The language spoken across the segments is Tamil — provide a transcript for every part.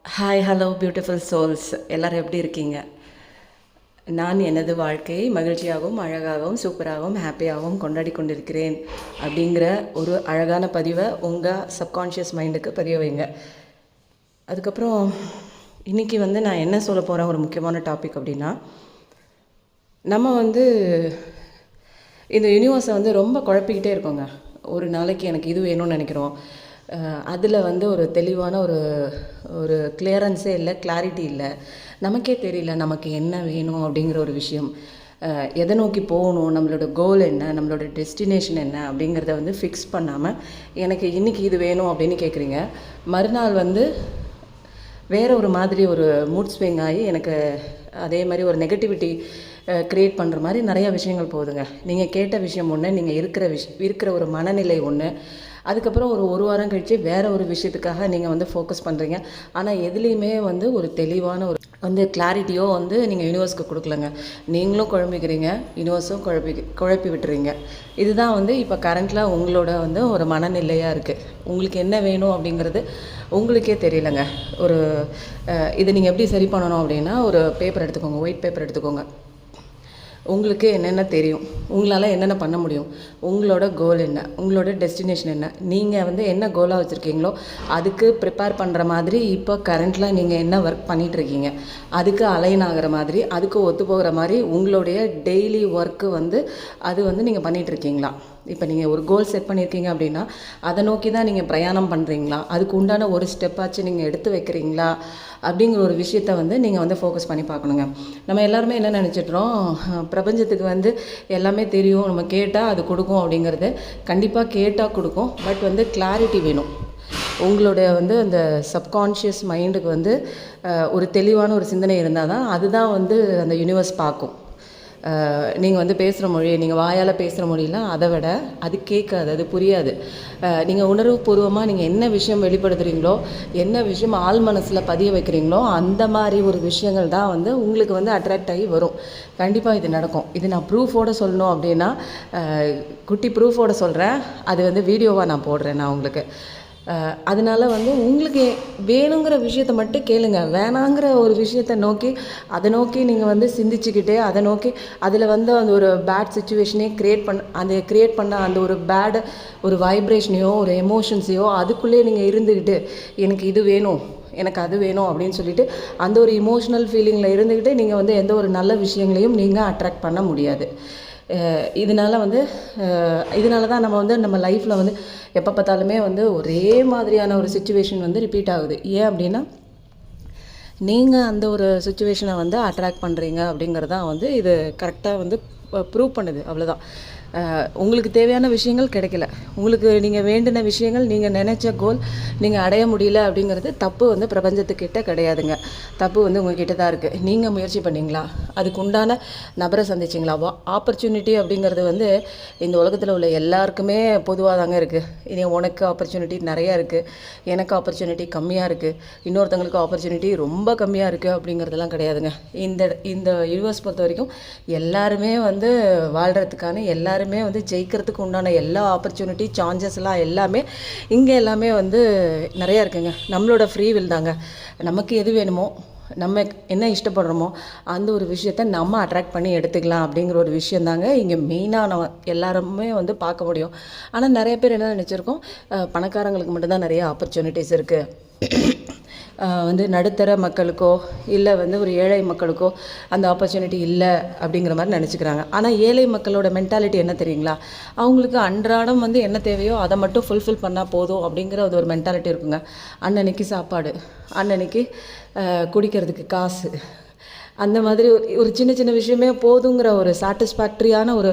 ஹாய் ஹலோ பியூட்டிஃபுல் சோல்ஸ் எல்லோரும் எப்படி இருக்கீங்க? நான் எனது வாழ்க்கையை மகிழ்ச்சியாகவும் அழகாகவும் சூப்பராகவும் ஹாப்பியாகவும் கொண்டாடி கொண்டிருக்கிறேன் அப்படிங்கிற ஒரு அழகான பதிவை உங்கள் சப்கான்ஷியஸ் மைண்டுக்கு பதிய வைங்க. அதுக்கப்புறம் இன்றைக்கி நான் என்ன சொல்ல போகிறேன், ஒரு முக்கியமான டாபிக் அப்படின்னா, நம்ம இந்த யூனிவர்ஸை ரொம்ப குழப்பிக்கிட்டே இருக்கோங்க. ஒரு நாளைக்கு எனக்கு இது வேணும்னு நினைக்கிறோம், அதில் ஒரு தெளிவான ஒரு ஒரு கிளியரன்ஸே இல்லை, கிளாரிட்டி இல்லை, நமக்கே தெரியல நமக்கு என்ன வேணும் அப்படிங்கிற ஒரு விஷயம், எதை நோக்கி போகணும், நம்மளோட கோல் என்ன, நம்மளோட டெஸ்டினேஷன் என்ன அப்படிங்கிறத ஃபிக்ஸ் பண்ணாமல் எனக்கு இன்றைக்கி இது வேணும் அப்படின்னு கேட்குறீங்க. மறுநாள் வேறு ஒரு மாதிரி ஒரு மூட் ஸ்விங் ஆகி எனக்கு அதே மாதிரி ஒரு நெகட்டிவிட்டி க்ரியேட் பண்ணுற மாதிரி நிறையா விஷயங்கள் போகுதுங்க. நீங்கள் கேட்ட விஷயம் ஒன்று, நீங்கள் இருக்கிற ஒரு மனநிலை ஒன்று, அதுக்கப்புறம் ஒரு வாரம் கழித்து வேறு ஒரு விஷயத்துக்காக நீங்கள் ஃபோக்கஸ் பண்ணுறீங்க. ஆனால் எதுலேயுமே ஒரு தெளிவான ஒரு கிளாரிட்டியோ நீங்கள் யூனிவர்ஸ்க்கு கொடுக்கலங்க. நீங்களும் குழம்பிக்கிறீங்க, யூனிவர்ஸும் குழப்பி விட்டுறீங்க. இதுதான் இப்போ கரண்ட்டில் உங்களோட ஒரு மனநிலையாக இருக்குது. உங்களுக்கு என்ன வேணும் அப்படிங்கிறது உங்களுக்கே தெரியலங்க. இதை நீங்கள் எப்படி சரி பண்ணணும் அப்படின்னா, ஒரு பேப்பர் எடுத்துக்கோங்க, ஒயிட் பேப்பர் எடுத்துக்கோங்க. உங்களுக்கு என்னென்ன தெரியும், உங்களால் என்னென்ன பண்ண முடியும், உங்களோட கோல் என்ன, உங்களோட டெஸ்டினேஷன் என்ன, நீங்கள் என்ன கோலாக வச்சுருக்கீங்களோ அதுக்கு ப்ரிப்பேர் பண்ணுற மாதிரி இப்போ கரண்ட்டில் நீங்கள் என்ன ஒர்க் பண்ணிகிட்ருக்கீங்க, அதுக்கு அலைன் ஆகிற மாதிரி, அதுக்கு ஒத்து போகிற மாதிரி உங்களுடைய டெய்லி ஒர்க்கு அது நீங்கள் பண்ணிகிட்ருக்கீங்களா? இப்போ நீங்கள் ஒரு கோல் செட் பண்ணியிருக்கீங்க அப்படின்னா அதை நோக்கி தான் நீங்கள் பிரயாணம் பண்ணுறீங்களா, அதுக்கு உண்டான ஒரு ஸ்டெப்பாச்சும் நீங்கள் எடுத்து வைக்கிறீங்களா அப்படிங்கிற ஒரு விஷயத்தை நீங்கள் ஃபோக்கஸ் பண்ணி பார்க்கணுங்க. நம்ம எல்லாருமே என்ன நினச்சிட்றோம், பிரபஞ்சத்துக்கு எல்லாமே தெரியும், நம்ம கேட்டால் அது கொடுக்கும் அப்படிங்கிறது. கண்டிப்பாக கேட்டால் கொடுக்கும், பட் கிளாரிட்டி வேணும். உங்களுடைய அந்த சப்கான்ஷியஸ் மைண்டுக்கு ஒரு தெளிவான ஒரு சிந்தனை இருந்தால் தான் அதுதான் அந்த யூனிவர்ஸ் பார்க்கும். நீங்கள் பேசுகிற மொழி, நீங்கள் வாயால் பேசுகிற மொழிலாம் அதை விட அது கேட்காது, அது புரியாது. நீங்கள் உணர்வுபூர்வமாக நீங்கள் என்ன விஷயம் வெளிப்படுத்துகிறீங்களோ, என்ன விஷயம் ஆள் மனசில் பதிய வைக்கிறீங்களோ, அந்த மாதிரி ஒரு விஷயங்கள் தான் உங்களுக்கு அட்ராக்ட் ஆகி வரும். கண்டிப்பாக இது நடக்கும். இது நான் ப்ரூஃபோடு சொல்லணும் அப்படின்னா, குட்டி ப்ரூஃபோடு சொல்கிறேன். அது வீடியோவாக நான் போடுறேன் நான் உங்களுக்கு. அதனால் உங்களுக்கு வேணுங்கிற விஷயத்தை மட்டும் கேளுங்க. வேணாங்கிற ஒரு விஷயத்தை நோக்கி அதை நோக்கி நீங்கள் சிந்திச்சுக்கிட்டே அதை நோக்கி அதில் அந்த ஒரு பேட் சுச்சுவேஷனே க்ரியேட் பண்ண அந்த ஒரு பேட் ஒரு வைப்ரேஷனையோ ஒரு எமோஷன்ஸையோ அதுக்குள்ளே நீங்கள் இருந்துக்கிட்டு எனக்கு இது வேணும், எனக்கு அது வேணும் அப்படின்னு சொல்லிட்டு அந்த ஒரு இமோஷ்னல் ஃபீலிங்கில் இருந்துக்கிட்டு நீங்கள் எந்த ஒரு நல்ல விஷயங்களையும் நீங்கள் அட்ராக்ட் பண்ண முடியாது. இதனால தான் நம்ம லைஃப்பில் எப்போ பார்த்தாலுமே ஒரே மாதிரியான ஒரு சுச்சுவேஷன் ரிப்பீட் ஆகுது. ஏன் அப்படின்னா, நீங்கள் அந்த ஒரு சுச்சுவேஷனை அட்ராக்ட் பண்ணுறீங்க அப்படிங்கிறது தான் இது கரெக்டாக ப்ரூவ் பண்ணுது. அவ்வளோதான். உங்களுக்கு தேவையான விஷயங்கள் கிடைக்கல, உங்களுக்கு நீங்கள் வேண்டின விஷயங்கள், நீங்கள் நினச்ச கோல் நீங்கள் அடைய முடியல அப்படிங்கிறது தப்பு பிரபஞ்சத்துக்கிட்ட கிடையாதுங்க. தப்பு உங்கள்கிட்ட தான் இருக்குது. நீங்கள் முயற்சி பண்ணிங்களா, அதுக்கு உண்டான நபரை சந்திச்சிங்களா? ஆப்பர்ச்சுனிட்டி அப்படிங்கிறது இந்த உலகத்தில் உள்ள எல்லாருக்குமே பொதுவாக தாங்க இருக்குது. இனி உனக்கு ஆப்பர்ச்சுனிட்டி நிறையா இருக்குது, எனக்கு ஆப்பர்ச்சுனிட்டி கம்மியாக இருக்குது, இன்னொருத்தங்களுக்கு ஆப்பர்ச்சுனிட்டி ரொம்ப கம்மியாக இருக்குது அப்படிங்கிறதெல்லாம் கிடையாதுங்க. இந்த யூனிவர்ஸ் பொறுத்த வரைக்கும் எல்லாருமே வாழ்கிறதுக்கான எல்லாருமே ஜெயிக்கிறதுக்கு உண்டான எல்லா ஆப்பர்ச்சுனிட்டி சான்சஸ்லாம் எல்லாமே நிறையா இருக்குங்க. நம்மளோட ஃப்ரீ வில் தாங்க. நமக்கு எது வேணுமோ, நம்ம என்ன இஷ்டப்படுறோமோ அந்த ஒரு விஷயத்த நம்ம அட்ராக்ட் பண்ணி எடுத்துக்கலாம் அப்படிங்கிற ஒரு விஷயம் தாங்க இங்கே மெயினாக நம்ம எல்லாருமே பார்க்க முடியும். ஆனால் நிறைய பேர் என்ன நினச்சிருக்கோம், பணக்காரங்களுக்கு மட்டும்தான் நிறைய ஆப்பர்ச்சுனிட்டிஸ் இருக்குது, நடுத்தர மக்களுக்கோ இல்லை ஒரு ஏழை மக்களுக்கோ அந்த ஆப்பர்ச்சுனிட்டி இல்லை அப்படிங்கிற மாதிரி நினச்சிக்கிறாங்க. ஆனால் ஏழை மக்களோட மென்டாலிட்டி என்ன தெரியுங்களா, அவங்களுக்கு அன்றாடம் என்ன தேவையோ அதை மட்டும் ஃபுல்ஃபில் பண்ணால் போதும் அப்படிங்கிற ஒரு மென்டாலிட்டி இருக்குங்க. அன்னன்னைக்கு சாப்பாடு, அன்னன்னைக்கு குடிக்கிறதுக்கு காசு, அந்த மாதிரி ஒரு சின்ன சின்ன விஷயமே போதுங்கிற ஒரு சாட்டிஸ்ஃபேக்ட்ரியான ஒரு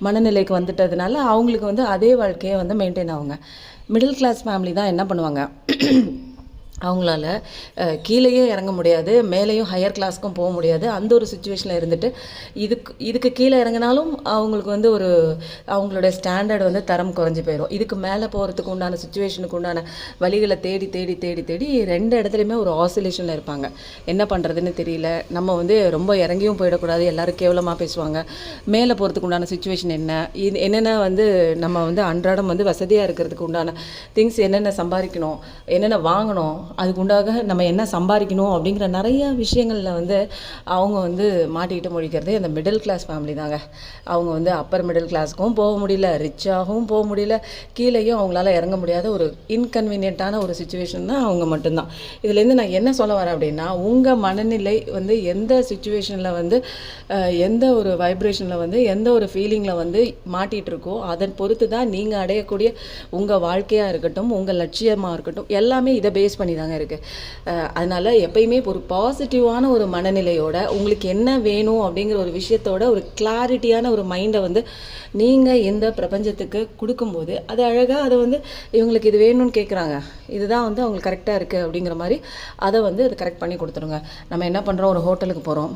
மனநிலைக்கு வந்துட்டதுனால அவங்களுக்கு அதே வாழ்க்கையை மெயின்டைன் ஆகுங்க. மிடில் கிளாஸ் ஃபேமிலி தான் என்ன பண்ணுவாங்க, அவங்களால கீழேயே இறங்க முடியாது, மேலேயும் ஹையர் கிளாஸ்க்கும் போக முடியாது. அந்த ஒரு சுச்சுவேஷனில் இருந்துட்டு இதுக்கு கீழே இறங்கினாலும் அவங்களுக்கு ஒரு அவங்களோட ஸ்டாண்டர்ட் தரம் குறைஞ்சி போயிடும். இதுக்கு மேலே போகிறதுக்கு உண்டான சுச்சுவேஷனுக்கு உண்டான வழிகளை தேடி தேடி தேடி தேடி ரெண்டு இடத்துலையுமே ஒரு ஆசிலேஷனில் இருப்பாங்க. என்ன பண்ணுறதுன்னு தெரியல. நம்ம ரொம்ப இறங்கியும் போயிடக்கூடாது, எல்லோரும் கேவலமாக பேசுவாங்க. மேலே போகிறதுக்கு உண்டான சுச்சுவேஷன் என்ன, இது என்னென்ன நம்ம அன்றாடம் வசதியாக இருக்கிறதுக்கு உண்டான திங்ஸ் என்னென்ன சம்பாதிக்கணும், என்னென்ன வாங்கணும், அதுக்குண்டாக நம்ம என்ன சம்பாதிக்கணும் அப்படிங்கிற நிறைய விஷயங்களில் வந்து அவங்க வந்து மாட்டிக்கிட்டு முழிக்கிறது இந்த மிடில் கிளாஸ் ஃபேமிலி தாங்க. அவங்க வந்து அப்பர் மிடில் கிளாஸுக்கும் போக முடியல, ரிச்சாகவும் போக முடியல, கீழேயும் அவங்களால இறங்க முடியாத ஒரு இன்கன்வீனியண்ட்டான ஒரு சுச்சுவேஷன் தான் அவங்க மட்டும்தான். இதுலேருந்து நான் என்ன சொல்ல வரேன் அப்படின்னா, உங்கள் மனநிலை வந்து எந்த சுச்சுவேஷனில் வந்து எந்த ஒரு வைப்ரேஷனில் வந்து எந்த ஒரு ஃபீலிங்கில் வந்து மாட்டிகிட்டு இருக்கோ அதன் பொறுத்து தான் நீங்கள் அடையக்கூடிய உங்கள் வாழ்க்கையாக இருக்கட்டும், உங்கள் லட்சியமாக இருக்கட்டும், எல்லாமே இதை பேஸ் பண்ணி தாங்க இருக்குது. அதனால் எப்பயுமே ஒரு பாசிட்டிவான ஒரு மனநிலையோட உங்களுக்கு என்ன வேணும் அப்படிங்கிற ஒரு விஷயத்தோட ஒரு கிளாரிட்டியான ஒரு மைண்டை வந்து நீங்கள் இந்த பிரபஞ்சத்துக்கு கொடுக்கும்போது அது அழகாக அதை வந்து இவங்களுக்கு இது வேணும்னு கேட்குறாங்க, இதுதான் வந்து அவங்களுக்கு கரெக்டாக இருக்குது அப்படிங்கிற மாதிரி அதை வந்து அது கரெக்ட் பண்ணி கொடுத்துருங்க. நம்ம என்ன பண்ணுறோம், ஒரு ஹோட்டலுக்கு போகிறோம்,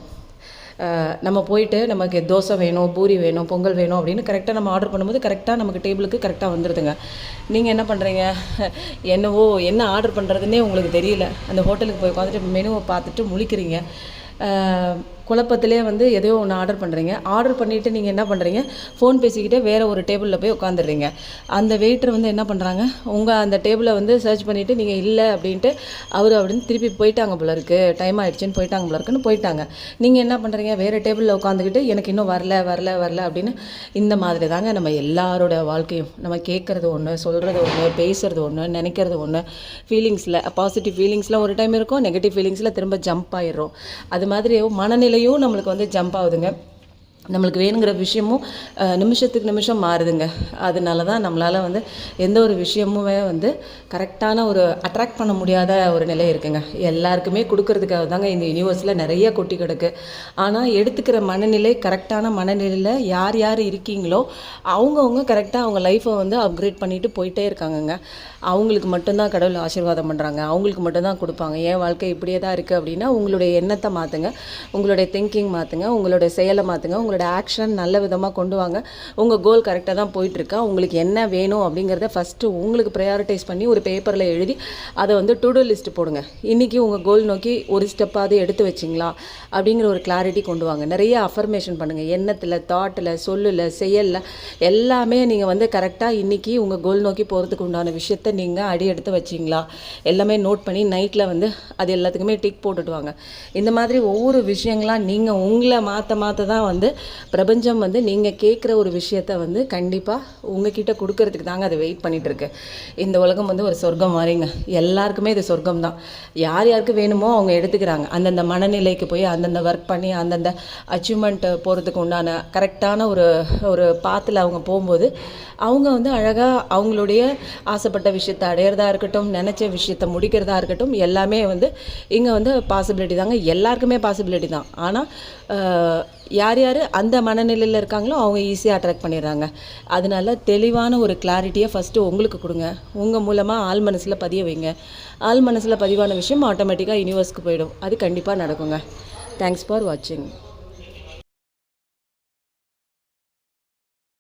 நம்ம போயிட்டு நமக்கு தோசை வேணும், பூரி வேணும், பொங்கல் வேணும் அப்படின்னு கரெக்டாக நம்ம ஆர்டர் பண்ணும்போது கரெக்டாக நமக்கு டேபிளுக்கு கரெக்டாக வந்துடுதுங்க. நீங்கள் என்ன பண்ணுறீங்க, என்ன ஆர்டர் பண்ணுறதுன்னே உங்களுக்கு தெரியல, அந்த ஹோட்டலுக்கு போய் உட்காந்துட்டு மெனுவை பார்த்துட்டு முழிக்கிறீங்க, குழப்பத்திலே வந்து எதையோ ஒன்று ஆர்டர் பண்ணுறீங்க. ஆர்டர் பண்ணிவிட்டு நீங்கள் என்ன பண்ணுறீங்க, ஃபோன் பேசிக்கிட்டே வேறு ஒரு டேபிளில் போய் உட்காந்துடுறீங்க. அந்த வெயிட்டர் வந்து என்ன பண்ணுறாங்க, உங்கள் அந்த டேபிளை வந்து சர்ச் பண்ணிவிட்டு நீங்கள் இல்லை அப்படின்ட்டு அப்படின்னு திருப்பி போயிட்டாங்க போல இருக்குது, டைம் ஆகிடுச்சின்னு போயிட்டாங்க போல இருக்குன்னு போயிட்டாங்க. நீங்கள் என்ன பண்ணுறீங்க, வேறு டேபிளில் உட்காந்துக்கிட்டு எனக்கு இன்னும் வரல அப்படின்னு. இந்த மாதிரி தாங்க நம்ம எல்லாரோட வாழ்க்கையும். நம்ம கேட்குறது ஒன்று, சொல்கிறது ஒன்று, பேசுகிறது ஒன்று, நினைக்கிறது ஒன்று, ஃபீலிங்ஸில் பாசிட்டிவ் ஃபீலிங்ஸில் ஒரு டைம் இருக்கும், நெகட்டிவ் ஃபீலிங்ஸில் திரும்ப ஜம்ப் ஆகிடுறோம். அது மாதிரி மனநிலையும் நம்மளுக்கு வந்து ஜம்ப் ஆகுதுங்க. நம்மளுக்கு வேணுங்கிற விஷயமும் நிமிஷத்துக்கு நிமிஷம் மாறுதுங்க. அதனால தான் நம்மளால் வந்து எந்த ஒரு விஷயமுமே வந்து கரெக்டான ஒரு அட்ராக்ட் பண்ண முடியாத ஒரு நிலை இருக்குங்க. எல்லாருக்குமே கொடுக்கறதுக்காக தாங்க இந்த யூனிவர்ஸில் நிறைய கொட்டி கிடக்கு. ஆனால் எடுத்துக்கிற மனநிலை கரெக்டான மனநிலையில் யார் யார் இருக்கீங்களோ அவங்கவுங்க கரெக்டாக அவங்க லைஃப்பை வந்து அப்கிரேட் பண்ணிட்டு போயிட்டே இருக்காங்கங்க. அவங்களுக்கு மட்டும்தான் கடவுள் ஆசீர்வாதம் பண்ணுறாங்க, அவங்களுக்கு மட்டும்தான் கொடுப்பாங்க. என் வாழ்க்கை இப்படியே தான் இருக்குது அப்படின்னா உங்களுடைய எண்ணத்தை மாற்றுங்க, உங்களுடைய திங்கிங் மாற்றுங்க, உங்களுடைய செயலை மாற்றுங்க, உங்களுடைய ஆக்ஷன் நல்ல விதமாக கொண்டு வாங்க. உங்கள் கோல் கரெக்டாக தான் போயிட்டுருக்கா, உங்களுக்கு என்ன வேணும் அப்படிங்கிறத ஃபஸ்ட்டு உங்களுக்கு ப்ரையாரிட்டைஸ் பண்ணி ஒரு பேப்பரில் எழுதி அதை வந்து டு டூ லிஸ்ட் போடுங்க. இன்றைக்கி உங்கள் கோல் நோக்கி ஒரு ஸ்டெப்பாவது எடுத்து வச்சிங்களா அப்படிங்கிற ஒரு கிளாரிட்டி கொண்டு வாங்க. நிறைய அஃபர்மேஷன் பண்ணுங்கள், எண்ணத்தில், தாட்டில், சொல்லில், செயலில் எல்லாமே நீங்கள் வந்து கரெக்டாக இன்றைக்கி உங்கள் கோல் நோக்கி போகிறதுக்கு உண்டான விஷயத்தை நீங்கள் அடி எடுத்து வச்சிங்களா எல்லாமே நோட் பண்ணி நைட்டில் வந்து அது எல்லாத்துக்குமே டிக் போட்டுட்டு வாங்க. இந்த மாதிரி ஒவ்வொரு விஷயங்களாம் நீங்கள் உங்களை மாற்ற தான் வந்து பிரபஞ்சம் வந்து நீங்கள் கேட்குற ஒரு விஷயத்த வந்து கண்டிப்பாக உங்ககிட்ட கொடுக்கறதுக்கு தாங்க அதை வெயிட் பண்ணிகிட்ருக்கு. இந்த உலகம் வந்து ஒரு சொர்க்கம் மாதிரிங்க, எல்லாருக்குமே இது சொர்க்கம் தான். யார் யாருக்கு வேணுமோ அவங்க எடுத்துக்கிறாங்க. அந்தந்த மனநிலைக்கு போய் அந்தந்த ஒர்க் பண்ணி அந்தந்த அச்சீவ்மெண்ட் போகிறதுக்கு உண்டான கரெக்டான ஒரு பாத்தில் அவங்க போகும்போது அவங்க வந்து அழகாக அவங்களுடைய ஆசைப்பட்ட விஷயத்தை அடையிறதா இருக்கட்டும், நினச்ச விஷயத்தை முடிக்கிறதா இருக்கட்டும், எல்லாமே வந்து இங்கே வந்து பாசிபிலிட்டி தாங்க. எல்லாருக்குமே பாசிபிலிட்டி தான். ஆனால் யார் யார் அந்த மனநிலையில் இருக்காங்களோ அவங்க ஈஸியாக அட்ராக்ட் பண்ணிடுறாங்க. அதனால தெளிவான ஒரு கிளாரிட்டியை ஃபஸ்ட்டு உங்களுக்கு கொடுங்க. உங்கள் மூலமாக ஆள் மனசில் பதிய வைங்க. ஆள் மனசில் பதிவான விஷயம் ஆட்டோமேட்டிக்காக யூனிவர்ஸ்க்கு போயிடும். அது கண்டிப்பாக நடக்குங்க. தேங்க்ஸ் ஃபார் வாட்சிங்.